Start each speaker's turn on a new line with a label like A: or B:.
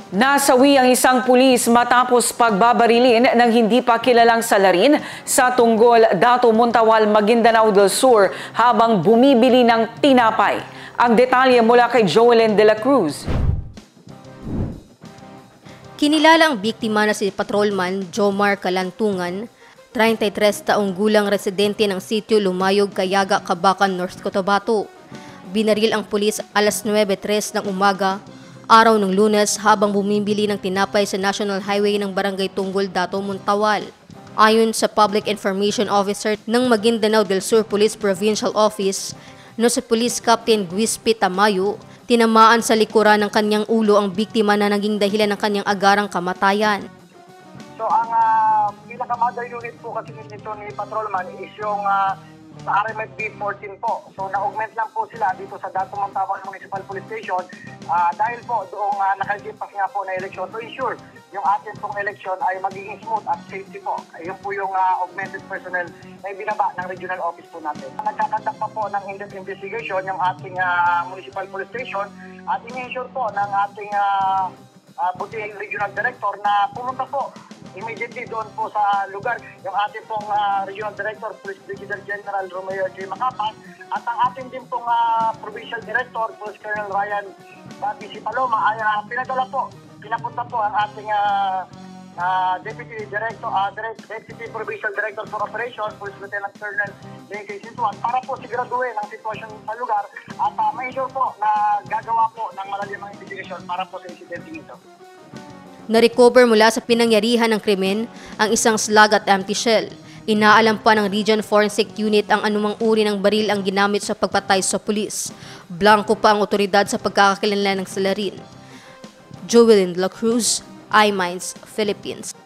A: Nasawi ang isang pulis matapos pagbabarilin ng hindi pa kilalang salarin sa Tunggol, Dato Montawal, Maguindanao del Sur habang bumibili ng tinapay. Ang detalye mula kay Joelyn de la Cruz.
B: Kinilala ang biktima na si Patrolman Jomar Kalantungan, 33 taong gulang residente ng sitio Lumayog, Cayaga, Cabacan, North Cotabato. Binaril ang pulis alas 9:03 ng umaga, araw ng Lunes habang bumibili ng tinapay sa National Highway ng Barangay Tunggol, Dato Montawal. Ayon sa Public Information Officer ng Maguindanao del Sur Police Provincial Office, si Police Captain Guispi Tamayo, tinamaan sa likuran ng kanyang ulo ang biktima na naging dahilan ng kanyang agarang kamatayan.
C: So ang pinaka-mother unit po kasi nito ni Patrolman is yung sa RMF B14 po. So na-augment lang po sila dito sa Dato Montawal Municipal Police Station dahil po doong nakalipas nga po na eleksyon to ensure yung ating pong eleksyon ay magiging smooth at safety po. Ayun po yung augmented personnel na ibinaba ng regional office po natin. Nagkakandak pa po ng in-depth investigation yung ating municipal police station at in-ensure po ng ating buting regional director na pumunta po immediately doon po sa lugar yung ating pong Regional Director, Police Brigadier General Romeo J. Macapas at ang ating din pong Provincial Director, Police Colonel Ryan B.C. Paloma ay pinapunta po ang ating Deputy Provincial Director for Operations, Police Lieutenant Colonel J.K. Sintuan para po siguraduhin ang sitwasyon sa lugar at ma-ensure po na gagawa po ng malalimang investigation para po sa insidente nito.
B: Na-recover mula sa pinangyarihan ng krimen ang isang slug at empty shell. Inaalam pa ng Region Forensic Unit ang anumang uri ng baril ang ginamit sa pagpatay sa pulis. Blanco pa ang otoridad sa pagkakakilanlan ng salarin. Joelyn de la Cruz, iMinds, Philippines.